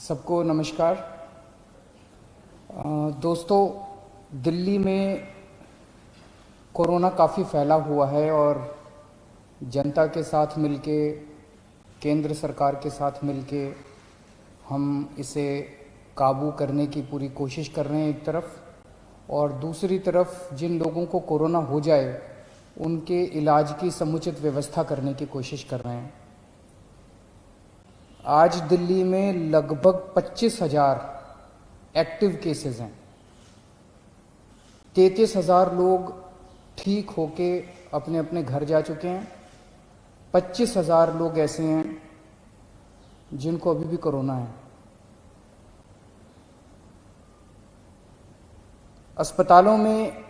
सबको नमस्कार। दोस्तों, दिल्ली में कोरोना काफ़ी फैला हुआ है और जनता के साथ मिलके, केंद्र सरकार के साथ मिलके हम इसे काबू करने की पूरी कोशिश कर रहे हैं एक तरफ, और दूसरी तरफ जिन लोगों को कोरोना हो जाए उनके इलाज की समुचित व्यवस्था करने की कोशिश कर रहे हैं। आज दिल्ली में लगभग 25,000 एक्टिव केसेस हैं। 33,000 लोग ठीक होके अपने अपने घर जा चुके हैं। 25,000 लोग ऐसे हैं जिनको अभी भी कोरोना है। अस्पतालों में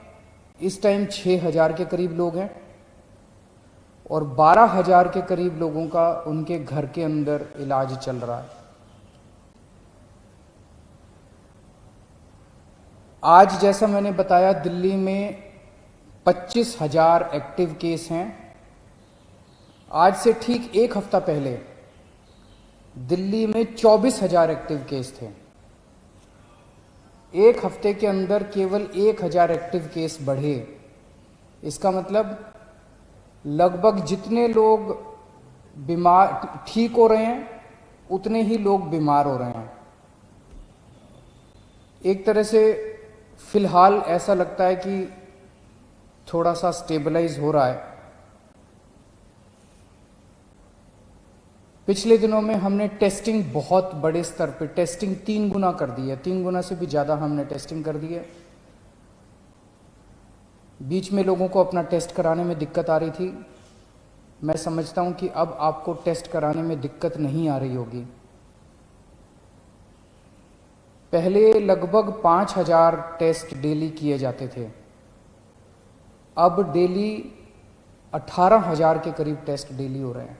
इस टाइम 6,000 के करीब लोग हैं और 12,000 के करीब लोगों का उनके घर के अंदर इलाज चल रहा है। आज जैसा मैंने बताया, दिल्ली में 25,000 एक्टिव केस हैं। आज से ठीक एक हफ्ता पहले दिल्ली में 24,000 एक्टिव केस थे। एक हफ्ते के अंदर केवल 1,000 एक्टिव केस बढ़े। इसका मतलब लगभग जितने लोग बीमार ठीक हो रहे हैं उतने ही लोग बीमार हो रहे हैं। एक तरह से फिलहाल ऐसा लगता है कि थोड़ा सा स्टेबलाइज हो रहा है। पिछले दिनों में हमने टेस्टिंग बहुत बड़े स्तर पर टेस्टिंग 3 गुना कर दी है। 3 गुना से भी ज़्यादा हमने टेस्टिंग कर दी है। बीच में लोगों को अपना टेस्ट कराने में दिक्कत आ रही थी। मैं समझता हूं कि अब आपको टेस्ट कराने में दिक्कत नहीं आ रही होगी। पहले लगभग 5,000 टेस्ट डेली किए जाते थे, अब डेली 18,000 के करीब टेस्ट डेली हो रहे हैं।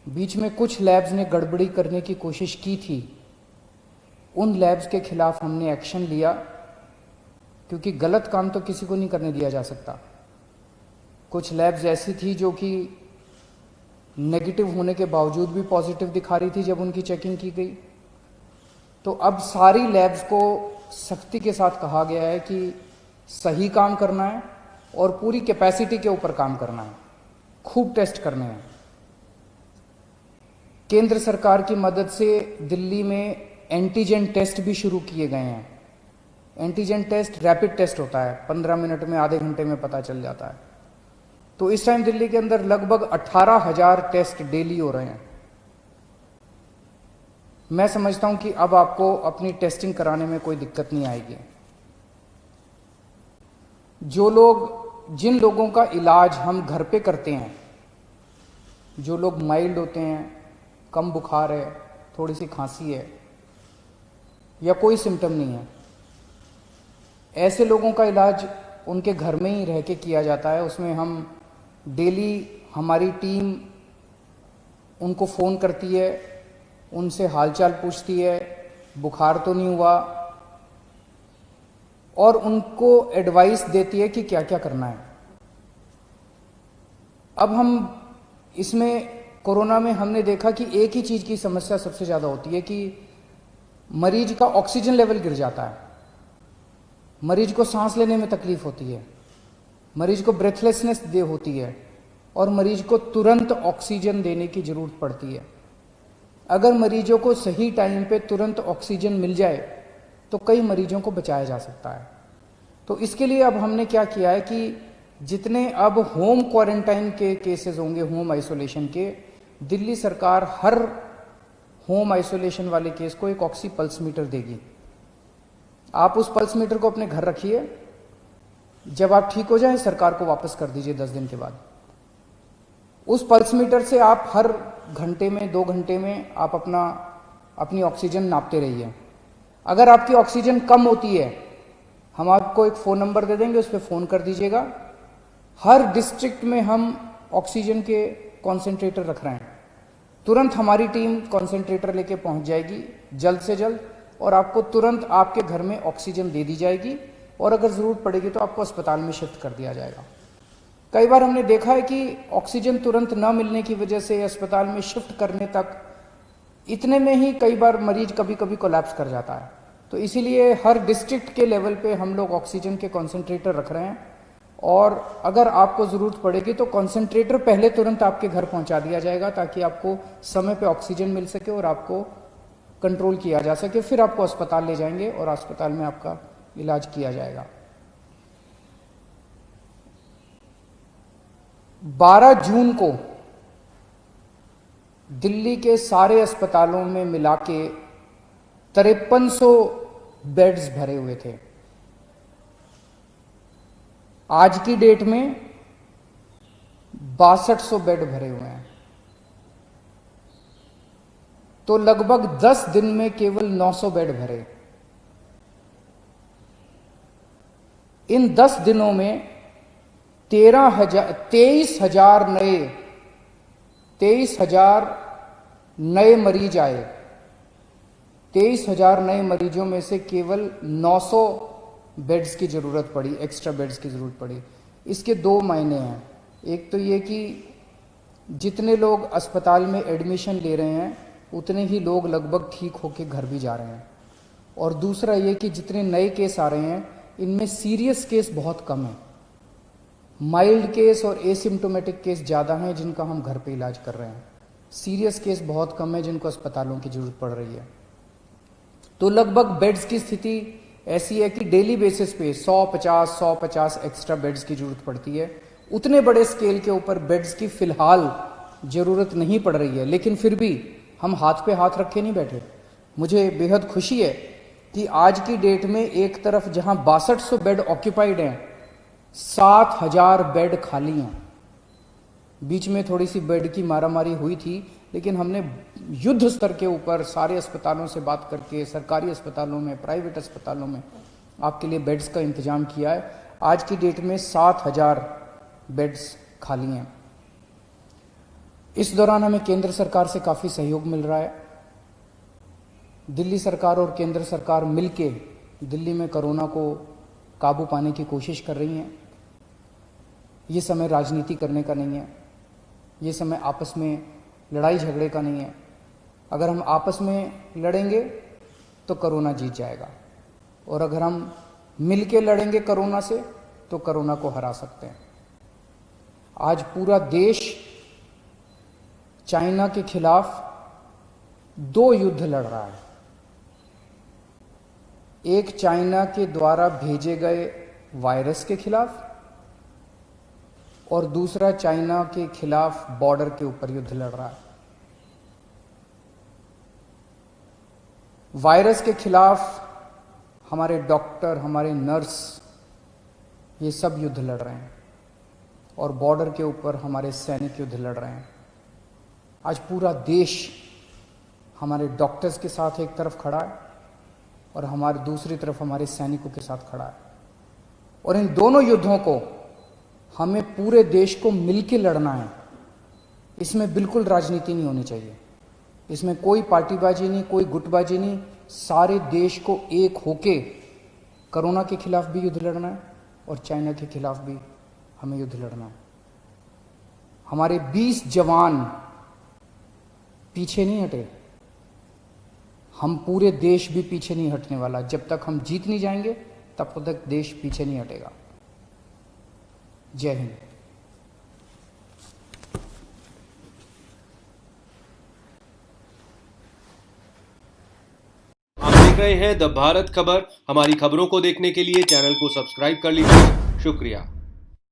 बीच में कुछ लैब्स ने गड़बड़ी करने की कोशिश की थी। उन लैब्स के खिलाफ हमने एक्शन लिया, क्योंकि गलत काम तो किसी को नहीं करने दिया जा सकता। कुछ लैब्स ऐसी थी जो कि नेगेटिव होने के बावजूद भी पॉजिटिव दिखा रही थी जब उनकी चेकिंग की गई। तो अब सारी लैब्स को सख्ती के साथ कहा गया है कि सही काम करना है और पूरी कैपेसिटी के ऊपर काम करना है, खूब टेस्ट करने हैं। केंद्र सरकार की मदद से दिल्ली में एंटीजन टेस्ट भी शुरू किए गए हैं। एंटीजन टेस्ट रैपिड टेस्ट होता है, 15 मिनट में, आधे घंटे में पता चल जाता है। तो इस टाइम दिल्ली के अंदर लगभग 18,000 टेस्ट डेली हो रहे हैं। मैं समझता हूं कि अब आपको अपनी टेस्टिंग कराने में कोई दिक्कत नहीं आएगी। जिन लोगों का इलाज हम घर पे करते हैं, जो लोग माइल्ड होते हैं, कम बुखार है, थोड़ी सी खांसी है या कोई सिम्टम नहीं है, ऐसे लोगों का इलाज उनके घर में ही रह के किया जाता है। उसमें हम डेली, हमारी टीम उनको फ़ोन करती है, उनसे हालचाल पूछती है, बुखार तो नहीं हुआ, और उनको एडवाइस देती है कि क्या क्या करना है। अब हम इसमें कोरोना में हमने देखा कि एक ही चीज़ की समस्या सबसे ज़्यादा होती है कि मरीज का ऑक्सीजन लेवल गिर जाता है, मरीज को सांस लेने में तकलीफ होती है, मरीज को ब्रेथलेसनेस होती है और मरीज को तुरंत ऑक्सीजन देने की ज़रूरत पड़ती है। अगर मरीजों को सही टाइम पे तुरंत ऑक्सीजन मिल जाए तो कई मरीजों को बचाया जा सकता है। तो इसके लिए अब हमने क्या किया है कि जितने अब होम क्वारंटाइन के केसेस होंगे, होम आइसोलेशन के, दिल्ली सरकार हर होम आइसोलेशन वाले केस को एक ऑक्सी पल्स मीटर देगी। आप उस पल्स मीटर को अपने घर रखिए, जब आप ठीक हो जाएं सरकार को वापस कर दीजिए 10 दिन के बाद। उस पल्स मीटर से आप हर घंटे में, 2 घंटे में आप अपनी ऑक्सीजन नापते रहिए। अगर आपकी ऑक्सीजन कम होती है, हम आपको एक फ़ोन नंबर दे देंगे, उस पर फ़ोन कर दीजिएगा। हर डिस्ट्रिक्ट में हम ऑक्सीजन के कॉन्सेंट्रेटर रख रहे हैं। तुरंत हमारी टीम कॉन्सेंट्रेटर लेके पहुंच जाएगी जल्द से जल्द, और आपको तुरंत आपके घर में ऑक्सीजन दे दी जाएगी, और अगर ज़रूरत पड़ेगी तो आपको अस्पताल में शिफ्ट कर दिया जाएगा। कई बार हमने देखा है कि ऑक्सीजन तुरंत न मिलने की वजह से अस्पताल में शिफ्ट करने तक इतने में ही कई बार मरीज कभी कभी कोलैप्स कर जाता है। तो इसीलिए हर डिस्ट्रिक्ट के लेवल पे हम लोग ऑक्सीजन के कॉन्सेंट्रेटर रख रहे हैं, और अगर आपको ज़रूरत पड़ेगी तो कॉन्सेंट्रेटर पहले तुरंत आपके घर पहुंचा दिया जाएगा, ताकि आपको समय पे ऑक्सीजन मिल सके और आपको कंट्रोल किया जा सके। फिर आपको अस्पताल ले जाएंगे और अस्पताल में आपका इलाज किया जाएगा। 12 जून को दिल्ली के सारे अस्पतालों में मिला के 5300 बेड्स भरे हुए थे। आज की डेट में 6200 बेड भरे हुए हैं। तो लगभग 10 दिन में केवल 900 बेड भरे। इन 10 दिनों में 23,000 नए मरीज आए। 23,000 नए मरीजों में से केवल 900 बेड्स की ज़रूरत पड़ी, एक्स्ट्रा बेड्स की ज़रूरत पड़ी। इसके दो मायने हैं। एक तो ये कि जितने लोग अस्पताल में एडमिशन ले रहे हैं उतने ही लोग लगभग ठीक होकर घर भी जा रहे हैं, और दूसरा ये कि जितने नए केस आ रहे हैं इनमें सीरियस केस बहुत कम है। माइल्ड केस और एसिम्टोमेटिक केस ज़्यादा हैं जिनका हम घर पे इलाज कर रहे हैं। सीरियस केस बहुत कम है जिनको अस्पतालों की ज़रूरत पड़ रही है। तो लगभग बेड्स की स्थिति ऐसी है कि डेली बेसिस पे 150 एक्स्ट्रा बेड्स की ज़रूरत पड़ती है। उतने बड़े स्केल के ऊपर बेड्स की फ़िलहाल ज़रूरत नहीं पड़ रही है, लेकिन फिर भी हम हाथ पे हाथ रखे नहीं बैठे। मुझे बेहद खुशी है कि आज की डेट में एक तरफ जहां 6200 बेड ऑक्यूपाइड हैं, 7000 बेड खाली हैं। बीच में थोड़ी सी बेड की मारामारी हुई थी, लेकिन हमने युद्ध स्तर के ऊपर सारे अस्पतालों से बात करके सरकारी अस्पतालों में, प्राइवेट अस्पतालों में आपके लिए बेड्स का इंतजाम किया है। आज की डेट में 7000 बेड्स खाली हैं। इस दौरान हमें केंद्र सरकार से काफ़ी सहयोग मिल रहा है। दिल्ली सरकार और केंद्र सरकार मिलके दिल्ली में कोरोना को काबू पाने की कोशिश कर रही हैं। ये समय राजनीति करने का नहीं है, ये समय आपस में लड़ाई झगड़े का नहीं है। अगर हम आपस में लड़ेंगे तो कोरोना जीत जाएगा, और अगर हम मिलके लड़ेंगे कोरोना से तो कोरोना को हरा सकते हैं। आज पूरा देश चाइना के खिलाफ 2 युद्ध लड़ रहा है। एक चाइना के द्वारा भेजे गए वायरस के खिलाफ, और दूसरा चाइना के खिलाफ बॉर्डर के ऊपर युद्ध लड़ रहा है। वायरस के खिलाफ हमारे डॉक्टर, हमारे नर्स, ये सब युद्ध लड़ रहे हैं, और बॉर्डर के ऊपर हमारे सैनिक युद्ध लड़ रहे हैं। आज पूरा देश हमारे डॉक्टर्स के साथ एक तरफ खड़ा है और हमारे दूसरी तरफ हमारे सैनिकों के साथ खड़ा है, और इन दोनों युद्धों को हमें पूरे देश को मिलकर लड़ना है। इसमें बिल्कुल राजनीति नहीं होनी चाहिए, इसमें कोई पार्टीबाजी नहीं, कोई गुटबाजी नहीं। सारे देश को एक होके कोरोना के खिलाफ भी युद्ध लड़ना है और चाइना के खिलाफ भी हमें युद्ध लड़ना है। हमारे 20 जवान पीछे नहीं हटे, हम पूरे देश भी पीछे नहीं हटने वाला। जब तक हम जीत नहीं जाएंगे तब तक देश पीछे नहीं हटेगा। जय हिंद। आप देख रहे हैं द भारत खबर। हमारी खबरों को देखने के लिए चैनल को सब्सक्राइब कर लीजिए। शुक्रिया।